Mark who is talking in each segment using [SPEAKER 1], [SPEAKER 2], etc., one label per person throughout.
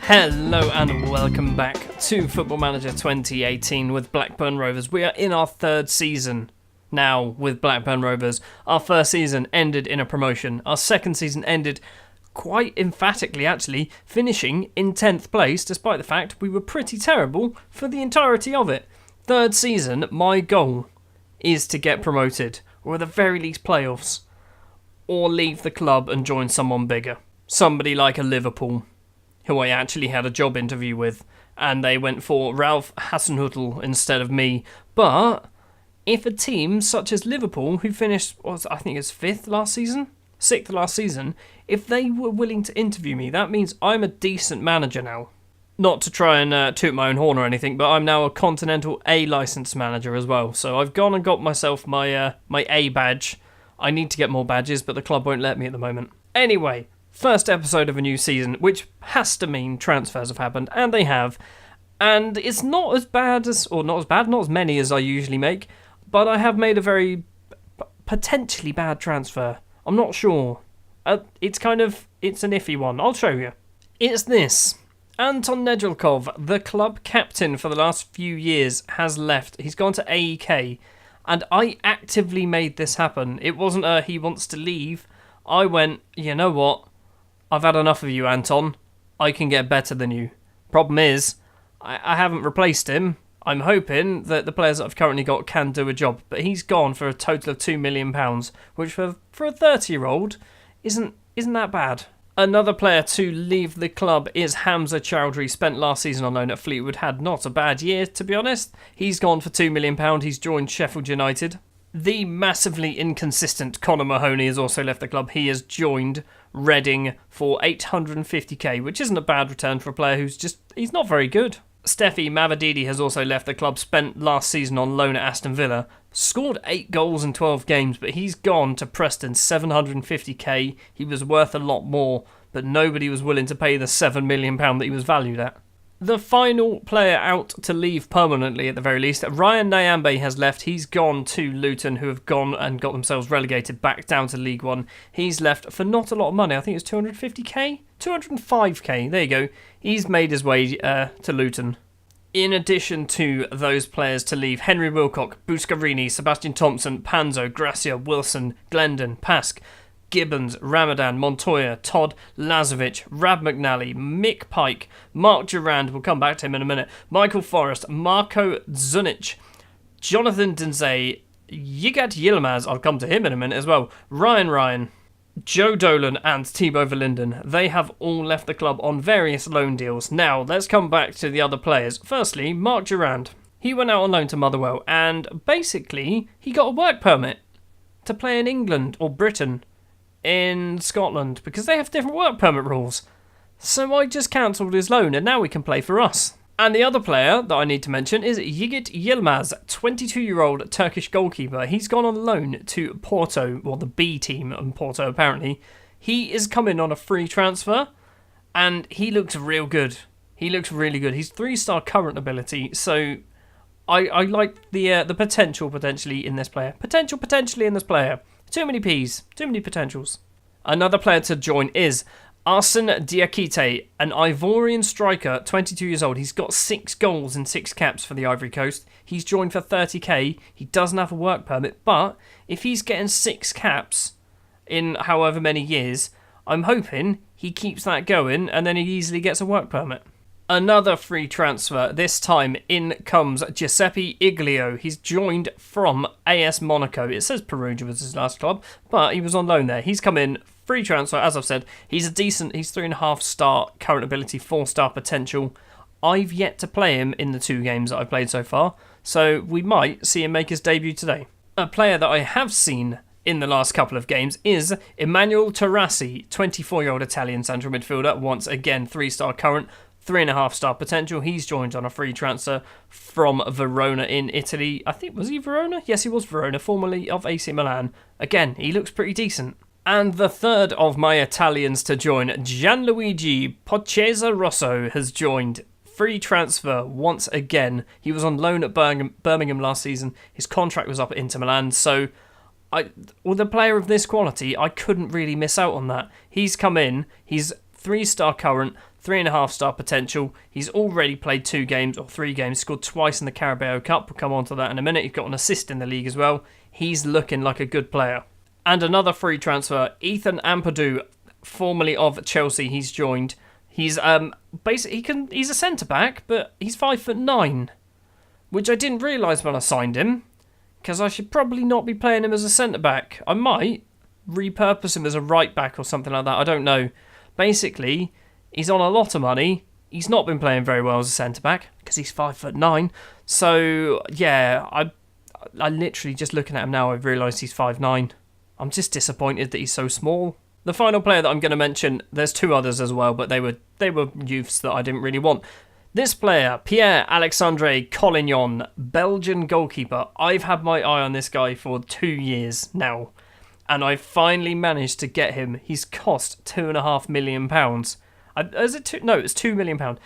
[SPEAKER 1] Hello and welcome back to Football Manager 2018 with Blackburn Rovers. We are in our third season now with Blackburn Rovers. Our first season ended in a promotion. Our second season ended quite emphatically, actually, finishing in 10th place, despite the fact we were pretty terrible for the entirety of it. Third season, my goal is to get promoted, or at the very least playoffs, or leave the club and join someone bigger. Somebody like a Liverpool, who I actually had a job interview with, and they went for Ralph Hasenhüttl instead of me. But if a team such as Liverpool, who finished, I think it's 6th last season, if they were willing to interview me, that means I'm a decent manager now. Not to try and toot my own horn or anything, but I'm now a Continental A licensed manager as well. So I've gone and got myself my A badge. I need to get more badges, but the club won't let me at the moment. Anyway, first episode of a new season, which has to mean transfers have happened, and they have. And it's not as many as I usually make, but I have made a very potentially bad transfer. I'm not sure. It's an iffy one. I'll show you. It's this. Anton Nedeljkov, the club captain for the last few years, has left. He's gone to AEK, and I actively made this happen. It wasn't he wants to leave. I went, you know what? I've had enough of you, Anton. I can get better than you. Problem is, I haven't replaced him. I'm hoping that the players that I've currently got can do a job. But he's gone for a total of £2 million, which for a 30-year-old isn't that bad. Another player to leave the club is Hamza Chowdhury. Spent last season on loan at Fleetwood. Had not a bad year, to be honest. He's gone for £2 million. He's joined Sheffield United. The massively inconsistent Conor Mahoney has also left the club. He has joined Reading for $850k, which isn't a bad return for a player he's not very good. Steffi Mavadidi has also left the club, spent last season on loan at Aston Villa, scored 8 goals in 12 games, but he's gone to Preston, $750k. He was worth a lot more, but nobody was willing to pay the £7 million that he was valued at. The final player out to leave permanently, at the very least, Ryan Nyambe has left. He's gone to Luton, who have gone and got themselves relegated back down to League One. He's left for not a lot of money. I think it's 250k? 205k, there you go. He's made his way to Luton. In addition to those players to leave, Henry Wilcock, Buscarini, Sebastian Thompson, Panzo, Gracia, Wilson, Glendon, Pask, Gibbons, Ramadan, Montoya, Todd Lazovic, Rab McNally, Mick Pike, Mark Durand, we'll come back to him in a minute, Michael Forrest, Marko Zunic, Jonathan Denzay, Yigat Yilmaz, I'll come to him in a minute as well, Ryan, Joe Dolan and Thibaut Verlinden. They have all left the club on various loan deals. Now, let's come back to the other players. Firstly, Mark Durand. He went out on loan to Motherwell, and basically, he got a work permit to play in England or Britain, in Scotland, because they have different work permit rules. So I just cancelled his loan, and now he can play for us. And the other player that I need to mention is Yiğit Yilmaz, 22-year-old Turkish goalkeeper. He's gone on loan to Porto, the B team in Porto apparently. He is coming on a free transfer, and he looks real good. He looks really good. He's 3-star current ability, so I like the potential potentially in this player. Potentially in this player. Too many P's. Too many potentials. Another player to join is Arsene Diakite, an Ivorian striker, 22 years old. He's got 6 goals and 6 caps for the Ivory Coast. He's joined for 30k. He doesn't have a work permit, but if he's getting 6 caps in however many years, I'm hoping he keeps that going and then he easily gets a work permit. Another free transfer. This time in comes Giuseppe Iglio. He's joined from AS Monaco. It says Perugia was his last club, but he was on loan there. He's come in, free transfer, as I've said. He's 3.5-star current ability, 4-star potential. I've yet to play him in the 2 games that I've played so far, so we might see him make his debut today. A player that I have seen in the last couple of games is Emmanuel Taurasi, 24-year-old Italian central midfielder. Once again, 3-star current, 3.5-star potential. He's joined on a free transfer from Verona in Italy. I think, was he Verona? Yes, he was Verona, formerly of AC Milan. Again, he looks pretty decent. And the third of my Italians to join, Gianluigi Poccesa Rosso, has joined. Free transfer once again. He was on loan at Birmingham last season. His contract was up at Inter Milan, so with a player of this quality, I couldn't really miss out on that. He's come in, he's 3-star current, 3.5 star potential. He's already played 2 games or 3 games, scored twice in the Carabao Cup. We'll come on to that in a minute. He's got an assist in the league as well. He's looking like a good player. And another free transfer, Ethan Ampadu, formerly of Chelsea. He's joined. He's basically he's a centre back, but he's 5'9", which I didn't realise when I signed him, because I should probably not be playing him as a centre back. I might repurpose him as a right back or something like that. I don't know. Basically, he's on a lot of money. He's not been playing very well as a centre back because he's 5'9". So yeah, I literally just looking at him now, I've realised he's 5'9". I'm just disappointed that he's so small. The final player that I'm going to mention, there's 2 others as well, but they were youths that I didn't really want. This player, Pierre-Alexandre Collignon, Belgian goalkeeper. I've had my eye on this guy for 2 years now, and I finally managed to get him. He's cost £2.5 million. It's £2 million.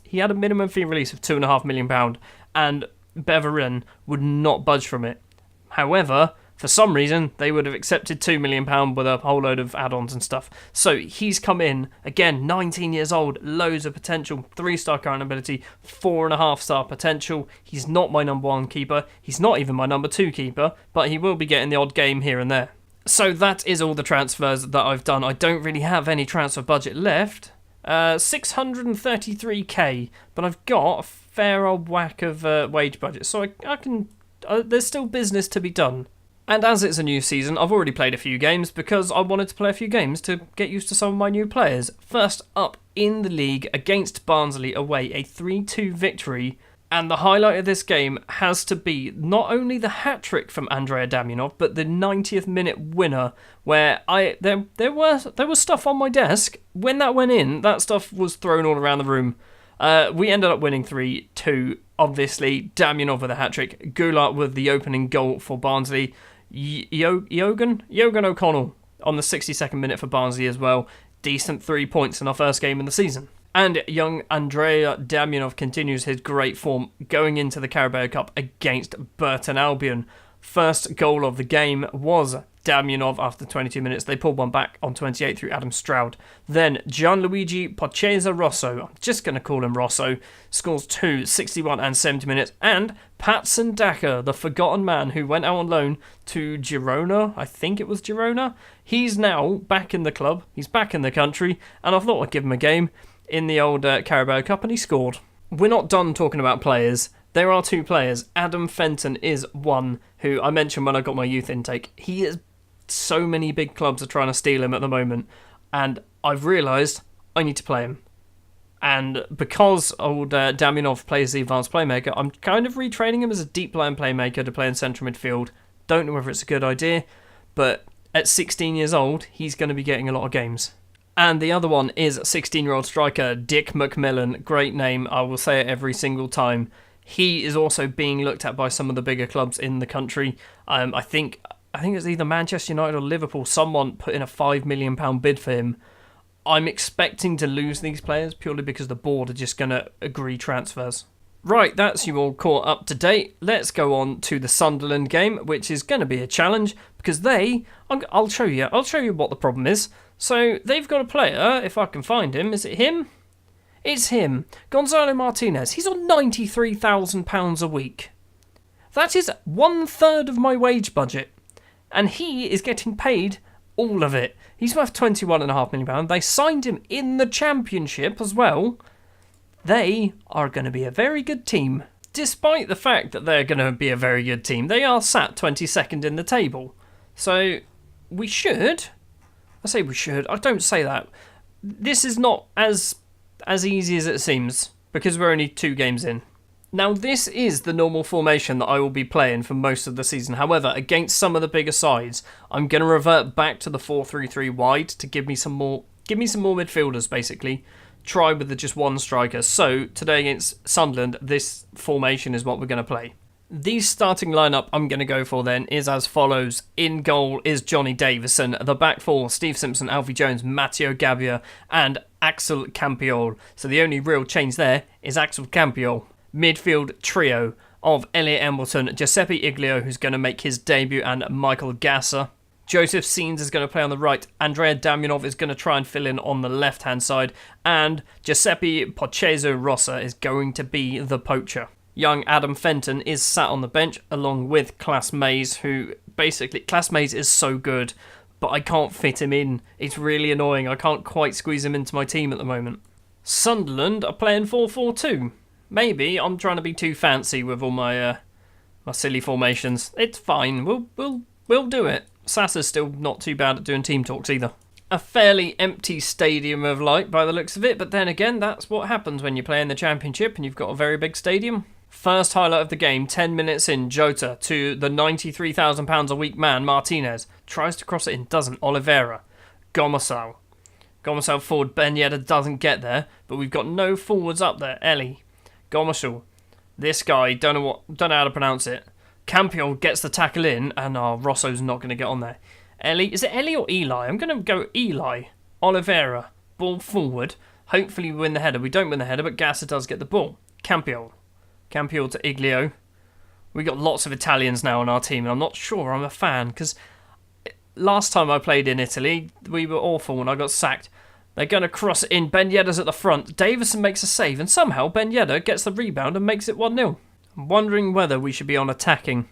[SPEAKER 1] He had a minimum fee release of £2.5 million, and Beveren would not budge from it. However, for some reason, they would have accepted £2 million with a whole load of add-ons and stuff. So he's come in, again, 19 years old, loads of potential, 3-star current ability, 4.5-star potential. He's not my number 1 keeper. He's not even my number 2 keeper, but he will be getting the odd game here and there. So that is all the transfers that I've done. I don't really have any transfer budget left. 633k, but I've got a fair old whack of wage budget, so I can. There's still business to be done. And as it's a new season, I've already played a few games because I wanted to play a few games to get used to some of my new players. First up in the league against Barnsley away, a 3-2 victory. And the highlight of this game has to be not only the hat-trick from Andrea Damianov, but the 90th minute winner, where there was stuff on my desk. When that went in, that stuff was thrown all around the room. We ended up winning 3-2, obviously. Damianov with a hat-trick, Goulart with the opening goal for Barnsley, Yogan O'Connell on the 62nd minute for Barnsley as well. Decent 3 points in our first game in the season. And young Andrea Damianov continues his great form going into the Carabao Cup against Burton Albion. First goal of the game was Damianov after 22 minutes. They pulled one back on 28 through Adam Stroud. Then Gianluigi Pocesa Rosso, I'm just going to call him Rosso, scores 2, 61 and 70 minutes. And Patson Daka, the forgotten man who went out on loan to Girona, I think it was Girona. He's now back in the club, he's back in the country, and I thought I'd give him a game in the old Carabao Cup, and he scored. We're not done talking about players. There are 2 players. Adam Fenton is one who I mentioned when I got my youth intake. He is so many big clubs are trying to steal him at the moment, and I've realised I need to play him. And because old Damianov plays the advanced playmaker, I'm kind of retraining him as a deep line playmaker to play in central midfield. Don't know whether it's a good idea, but at 16 years old, he's going to be getting a lot of games. And the other one is 16-year-old striker Dick McMillan. Great name, I will say it every single time. He is also being looked at by some of the bigger clubs in the country. I think it's either Manchester United or Liverpool. Someone put in a £5 million bid for him. I'm expecting to lose these players purely because the board are just going to agree transfers. Right, that's you all caught up to date. Let's go on to the Sunderland game, which is going to be a challenge because I'll show you what the problem is. So they've got a player, if I can find him. Is it him? It's him. Gonzalo Martinez. He's on £93,000 a week. That is 1/3 of my wage budget. And he is getting paid all of it. He's worth £21.5 million. They signed him in the Championship as well. They are going to be a very good team. Despite the fact that they're going to be a very good team, they are sat 22nd in the table. So we should... I say we should. I don't say that. This is not as easy as it seems because we're only 2 games in. Now, this is the normal formation that I will be playing for most of the season. However, against some of the bigger sides, I'm going to revert back to the 4-3-3 wide to give me some more midfielders, basically. Try with the just one striker. So, today against Sunderland, this formation is what we're going to play. The starting lineup I'm going to go for then is as follows. In goal is Johnny Davison. The back four, Steve Simpson, Alfie Jones, Matteo Gabbia and Axel Campiol. So the only real change there is Axel Campiol. Midfield trio of Elliot Embleton, Giuseppe Iglio, who's going to make his debut, and Michael Gasser. Joseph Seens is going to play on the right. Andrea Damianov is going to try and fill in on the left-hand side. And Giuseppe Pochezo Rossa is going to be the poacher. Young Adam Fenton is sat on the bench along with Class Mays, who basically... Class Mays is so good, but I can't fit him in. It's really annoying. I can't quite squeeze him into my team at the moment. Sunderland are playing 4-4-2. Maybe I'm trying to be too fancy with all my my silly formations. It's fine. We'll do it. Sassa's still not too bad at doing team talks either. A fairly empty stadium of light by the looks of it, but then again, that's what happens when you play in the Championship and you've got a very big stadium. First highlight of the game, 10 minutes in, Jota to the £93,000 a week man, Martinez. Tries to cross it in, doesn't. Oliveira. Gomersal forward, Ben Yedder doesn't get there, but we've got no forwards up there. Ellie. Gomersal. This guy, don't know how to pronounce it. Campion gets the tackle in, and Rosso's not going to get on there. Ellie, is it Ellie or Eli? I'm going to go Eli. Oliveira, ball forward. Hopefully we win the header. We don't win the header, but Gasser does get the ball. Campion to Iglio. We got lots of Italians now on our team, and I'm not sure I'm a fan, because last time I played in Italy, we were awful and I got sacked. They're going to cross it in. Ben Yedder's at the front. Davison makes a save, and somehow Ben Yedder gets the rebound and makes it 1-0. I'm wondering whether we should be on attacking.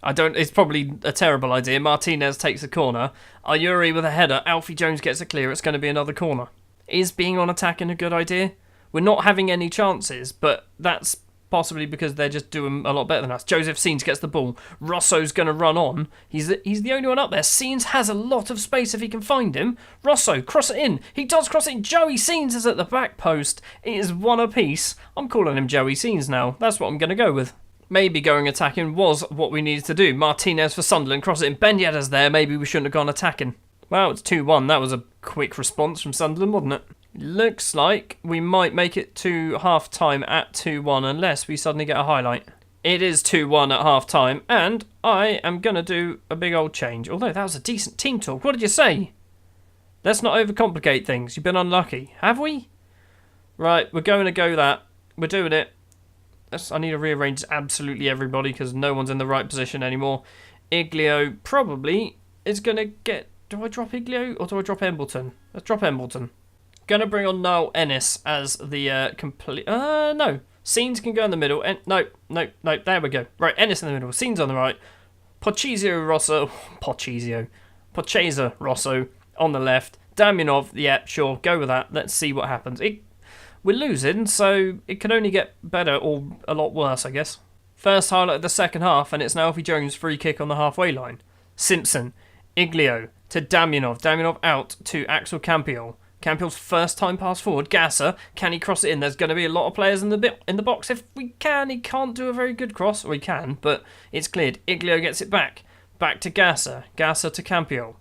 [SPEAKER 1] It's probably a terrible idea. Martinez takes a corner. Ayuri with a header. Alfie Jones gets a clear. It's going to be another corner. Is being on attacking a good idea? We're not having any chances, but that's possibly because they're just doing a lot better than us. Joseph Seens gets the ball. Rosso's going to run on. He's the only one up there. Seens has a lot of space if he can find him. Rosso, cross it in. He does cross it in. Joey Seens is at the back post. It is one apiece. I'm calling him Joey Seens now. That's what I'm going to go with. Maybe going attacking was what we needed to do. Martinez for Sunderland, cross it in. Ben Yedder's there. Maybe we shouldn't have gone attacking. Well, it's 2-1. That was a quick response from Sunderland, wasn't it? Looks like we might make it to half-time at 2-1 unless we suddenly get a highlight. It is 2-1 at half-time, and I am going to do a big old change. Although that was a decent team talk. What did you say? Let's not overcomplicate things. You've been unlucky. Have we? Right, we're going to go that. We're doing it. I need to rearrange absolutely everybody because no one's in the right position anymore. Iglio probably is going to get... Do I drop Iglio or do I drop Embleton? Let's drop Embleton. Going to bring on Niall Ennis as the complete... no. Seens can go in the middle. No. There we go. Right, Ennis in the middle. Seens on the right. Pochezo Rosso on the left. Damianov, yeah, sure, go with that. Let's see what happens. We're losing, so it can only get better or a lot worse, I guess. First highlight of the second half, and it's now Alfie Jones' free kick on the halfway line. Simpson, Iglio to Damianov. Damianov out to Axel Campion. Campion's first time pass forward. Gasser, can he cross it in? There's going to be a lot of players in the box. If we can, he can't do a very good cross. Or he can, but it's cleared. Iglio gets it back. Back to Gasser. Gasser to Campion.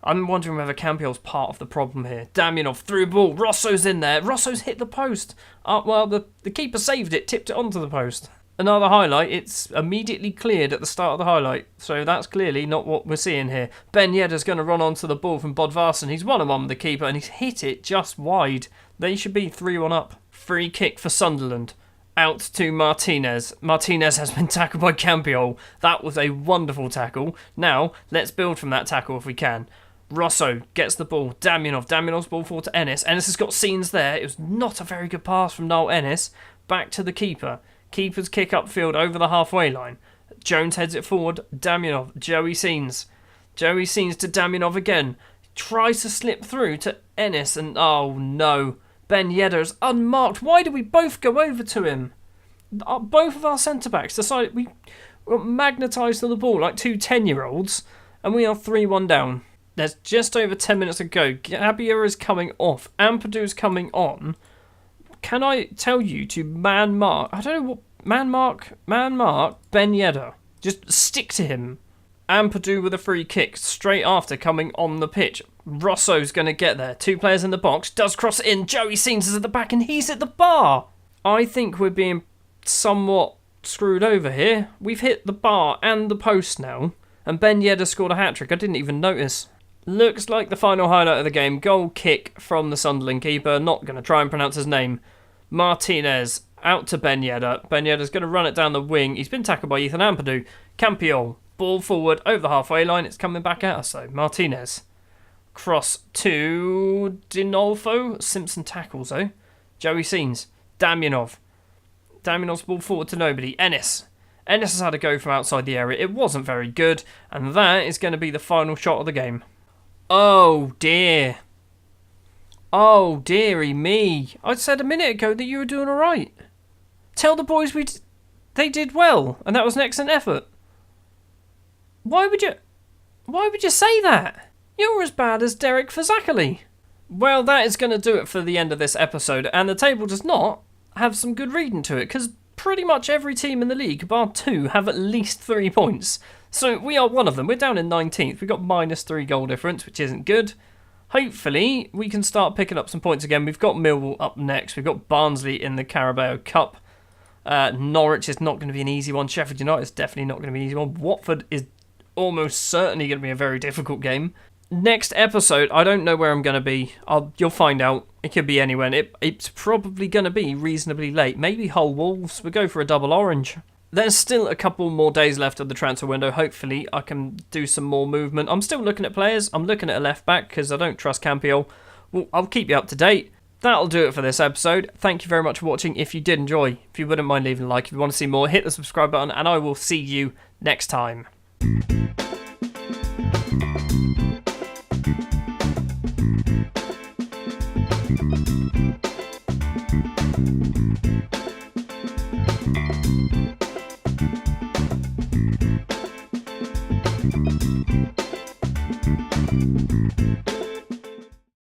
[SPEAKER 1] I'm wondering whether Campion's part of the problem here. Damianov through ball. Rosso's in there. Rosso's hit the post. Well, the keeper saved it, tipped it onto the post. Another highlight. It's immediately cleared at the start of the highlight. So that's clearly not what we're seeing here. Ben Yedder's going to run onto the ball from Bodvarsson. He's 1-on-1 with the keeper and he's hit it just wide. They should be 3-1 up. Free kick for Sunderland. Out to Martinez. Martinez has been tackled by Campion. That was a wonderful tackle. Now, let's build from that tackle if we can. Rosso gets the ball. Damianov's ball forward to Ennis. Ennis has got Seens there. It was not a very good pass from Niall Ennis. Back to the keeper. Keeper's kick upfield over the halfway line. Jones heads it forward. Damianov. Joey Seens. Joey Seens to Damianov again. Tries to slip through to Ennis and oh no. Ben Yedder's unmarked. Why did we both go over to him? Both of our centre-backs decided we were magnetised to the ball like two 10-year-olds and we are 3-1 down. There's just over 10 minutes to go. Gabier is coming off. Amperdou's coming on. Can I tell you to man mark? I don't know what... Man mark Ben Yedder. Just stick to him. Amperdou with a free kick straight after coming on the pitch. Rosso's going to get there. Two players in the box. Does cross it in. Joey Seens is at the back and he's at the bar. I think we're being somewhat screwed over here. We've hit the bar and the post now. And Ben Yedder scored a hat-trick. I didn't even notice. Looks like the final highlight of the game. Goal kick from the Sunderland keeper. Not going to try and pronounce his name. Martinez out to Ben Yedder. Ben Yedder's going to run it down the wing. He's been tackled by Ethan Amperdou. Campion. Ball forward over the halfway line. It's coming back at us, though. Martinez. Cross to Dinolfo. Simpson tackles, though. Joey Seens. Damyanov. Damyanov's ball forward to nobody. Ennis. Ennis has had a go from outside the area. It wasn't very good. And that is going to be the final shot of the game. Oh, dear. Oh, dearie me. I said a minute ago that you were doing all right. Tell the boys they did well, and that was an excellent effort. Why would you say that? You're as bad as Derek Fazakali. Well, that is going to do it for the end of this episode, and the table does not have some good reading to it, because pretty much every team in the league, bar 2, have at least 3 points. So we are one of them. We're down in 19th. We've got -3 goal difference, which isn't good. Hopefully, we can start picking up some points again. We've got Millwall up next. We've got Barnsley in the Carabao Cup. Norwich is not going to be an easy one. Sheffield United is definitely not going to be an easy one. Watford is almost certainly going to be a very difficult game. Next episode, I don't know where I'm going to be. You'll find out. It could be anywhere. It's probably going to be reasonably late. Maybe Hull Wolves. We'll go for a double orange. There's still a couple more days left of the transfer window. Hopefully, I can do some more movement. I'm still looking at players. I'm looking at a left back because I don't trust Campiol. Well, I'll keep you up to date. That'll do it for this episode. Thank you very much for watching. If you did enjoy, if you wouldn't mind leaving a like, if you want to see more, hit the subscribe button, and I will see you next time.